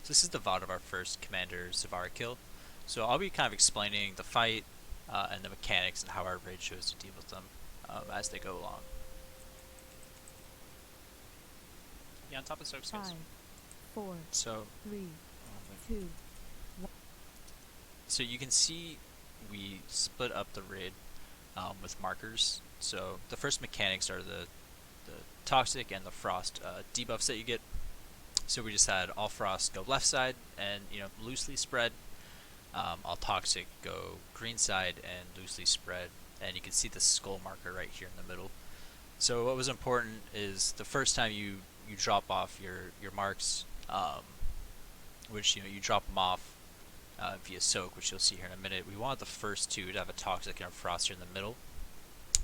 So this is the VOD of our first Commander Sivara kill. So I'll be kind of explaining the fight and the mechanics and how our raid chose to deal with them as they go along. Yeah, on top of soaks, guys. 5, 4, So 3, 2. So you can see we split up the raid with markers. So the first mechanics are the toxic and the frost debuffs that you get. So we just had all frost go left side and loosely spread. All toxic go green side and loosely spread. And you can see the skull marker right here in the middle. So what was important is the first time you drop off your marks, which you drop them off via soak, which you'll see here in a minute. We want the first two to have a toxic and a frost here in the middle,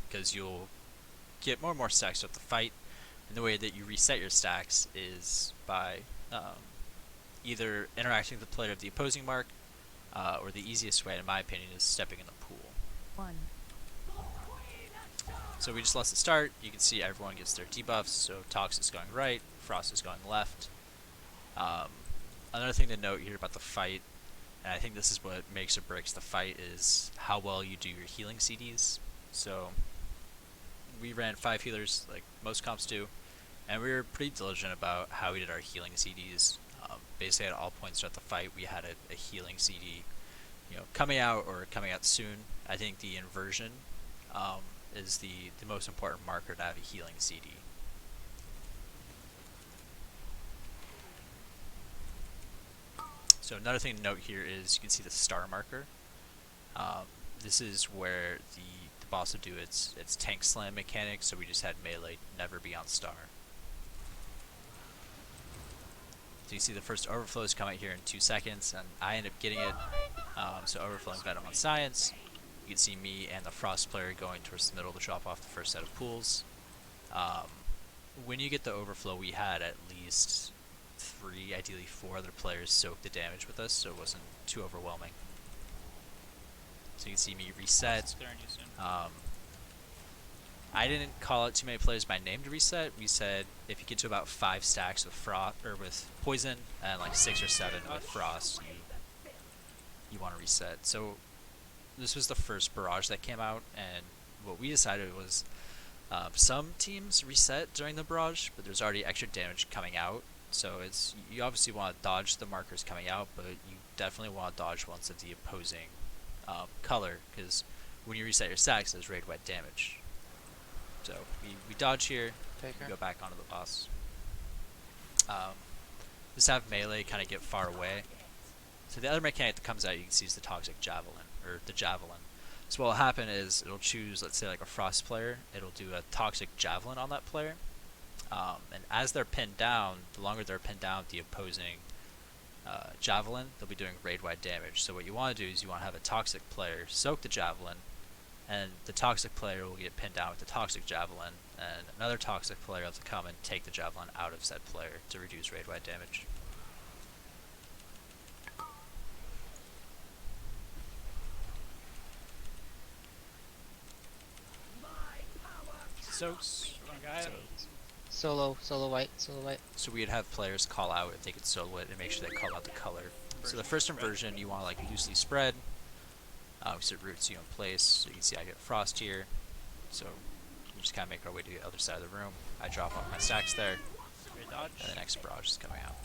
because you'll get more and more stacks throughout the fight. And the way that you reset your stacks is by either interacting with the player of the opposing mark, or the easiest way, in my opinion, is stepping in the pool. 1. So we just let it start. You can see everyone gets their debuffs. So Tox is going right, Frost is going left. Another thing to note here about the fight, and I think this is what makes or breaks the fight, is how well you do your healing CDs. So we ran 5 healers like most comps do, and we were pretty diligent about how we did our healing CDs. Basically at all points throughout the fight we had a healing CD coming out or coming out soon. I think the inversion is the most important marker to have a healing CD. So another thing to note here is you can see the star marker. This is where the boss will do its tank slam mechanic, so we just had melee never be on star. So you see the first overflows come out here in 2 seconds, and I end up getting it. So overflowing Venom on Science. You can see me and the Frost player going towards the middle to drop off the first set of pools. When you get the overflow, we had at least 3, ideally 4 other players soak the damage with us, so it wasn't too overwhelming. So you can see me reset. I didn't call out too many players by name to reset. We said if you get to about 5 stacks with frost or with poison and like 6 or 7 with frost, you want to reset. So this was the first barrage that came out, and what we decided was some teams reset during the barrage, but there's already extra damage coming out. So you obviously want to dodge the markers coming out, but you definitely want to dodge ones of the opposing color, because when you reset your stacks, there's raid wet damage. So we dodge here, we go back onto the boss. Just have melee kind of get far away. So the other mechanic that comes out, you can see, is the toxic javelin, or the javelin. So what will happen is it'll choose, let's say like a frost player, it'll do a toxic javelin on that player. And as they're pinned down, the longer they're pinned down with the opposing javelin, they'll be doing raid-wide damage. So what you want to do is you want to have a toxic player soak the javelin, and the toxic player will get pinned down with the toxic javelin, and another toxic player will have to come and take the javelin out of said player to reduce raid-wide damage. Soaks. Solo white. So we'd have players call out if they could solo it and make sure they call out the color. So the first inversion, you want to like loosely spread, because it roots you in place. So you can see I get frost here. So we just kind of make our way to the other side of the room. I drop off my stacks there, and the next barrage is coming out.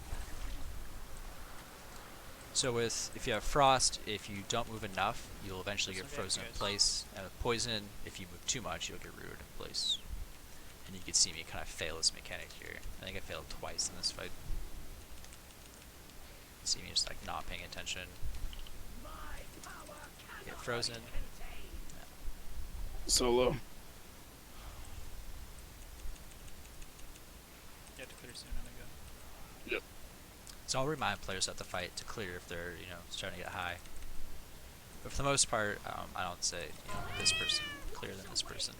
So if you have frost, if you don't move enough, you'll eventually get frozen in place. And with poison, if you move too much, you'll get rooted in place. And you can see me kind of fail this mechanic here. I think I failed twice in this fight. You can see me just like not paying attention. Get frozen. Yeah. Solo. You have to clear soon, and then go. Yep. So I'll remind players at the fight to clear if they're starting to get high. But for the most part, I don't say this person clear than this person.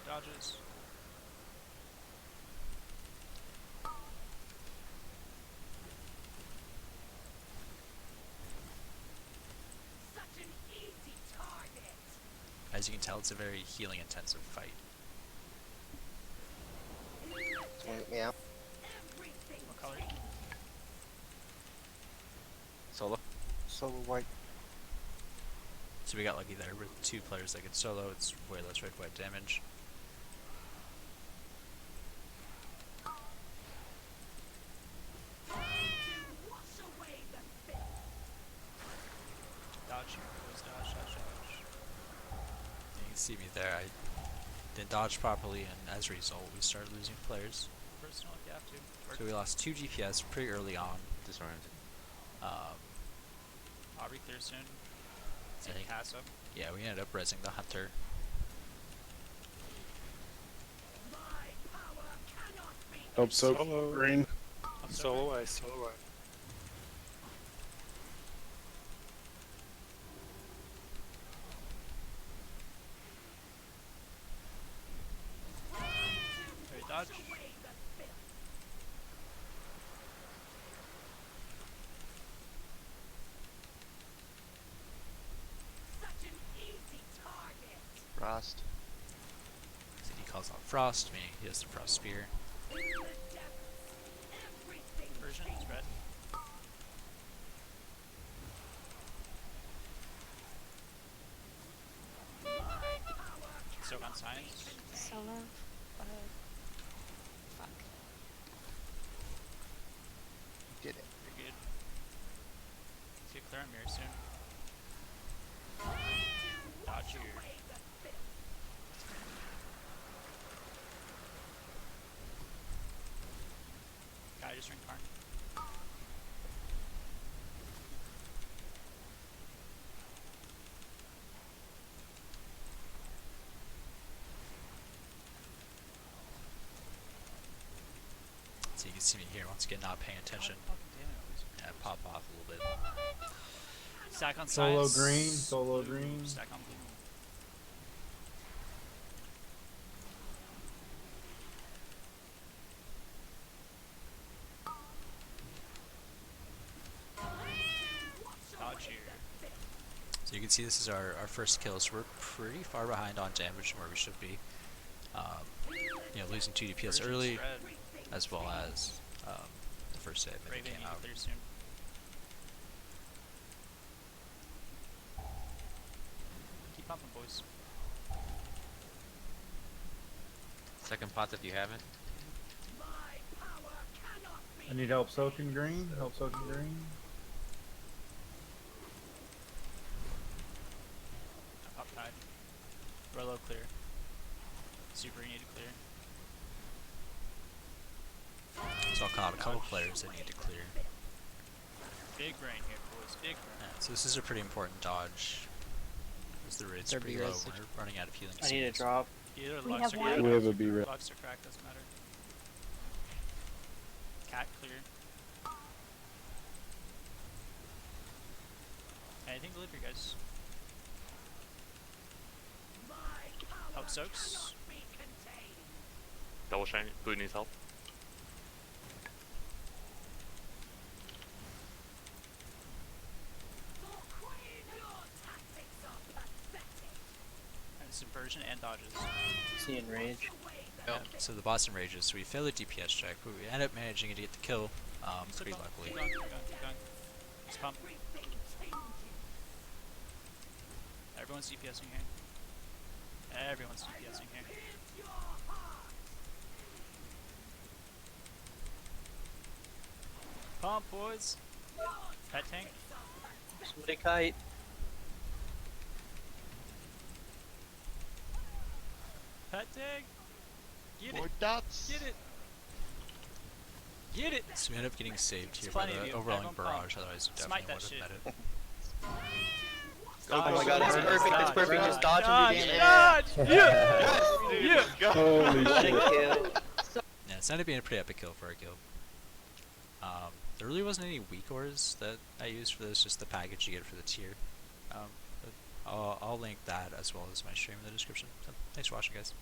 Dodges. As you can tell, it's a very healing intensive fight. Yeah. Solo. Solo white. So we got lucky there with 2 players that could solo. It's way less red-white damage. Dodge here, boys. Dodge, dodge, dodge. You can see me there. I didn't dodge properly, and as a result, we started losing players. Personal if you have to. Work. So we lost 2 DPS pretty early on. Disoriented. Aubrey clear soon. I think- Cass up. Yeah, we ended up resing the hunter. Help soak Solo. green. Up Solo white. Solo white. Ready, dodge. Frost. So he calls out Frost, meaning he has the Frost Spear. Version is red. Soak on science. Solo. Fuck. Get it. You're good. Let's get clear on mirror soon. Dodge here. Guy just ring Karn. So you can see me here once again not paying attention. Yeah, pop off a little bit. Stack on Solo science. green, solo Blue, green. Stack on blue. Dodge here. So you can see this is our first kill, so we're pretty far behind on damage from where we should be. You know, losing 2 DPS Version's early, red. as well as the first save that Raven came need to out. clear soon. Keep pumping, boys. Second pot if you haven't. I need help soaking green. Help soaking green. I pop tide. Rolo clear. Super need to clear. So I'll call out a couple players that need to clear. Big brain here, boys. Big brain. Yeah, so this is a pretty important dodge. As the rate's There pretty be low, res- we're running out of healing. I need a seeds. drop. Either We Lux have or white. crack. We have a B red. Lux or crack, doesn't matter. Cat clear. Anything to live here, guys. Help soaks. Double shine. Blue needs help. And subversion and dodges. Seeing rage. Yeah, so the boss enrages, so we fail the DPS check, but we end up managing to get the kill, pretty luckily. Keep going, keep going, keep going. Just pump. Everyone's DPSing here. Everyone's DPSing here. Pump, boys. Pet tank. Somebody kite. Pet tank. Get More it. dots. Get it. Get it. So we end up getting saved There's here by plenty of the you. overwhelming Everyone pump. barrage, otherwise we Smite definitely that would have shit. met it. Oh my Dodge, god, it's dodge, perfect, it's dodge, perfect, dodge, just dodge and do damage. Yeah. Holy What a shit. kill. Yeah, it's ended up being a pretty epic kill for our guild. There really wasn't any weak ores that I used for this, just the package you get for the tier. But I'll link that as well as my stream in the description. So, thanks for watching, guys.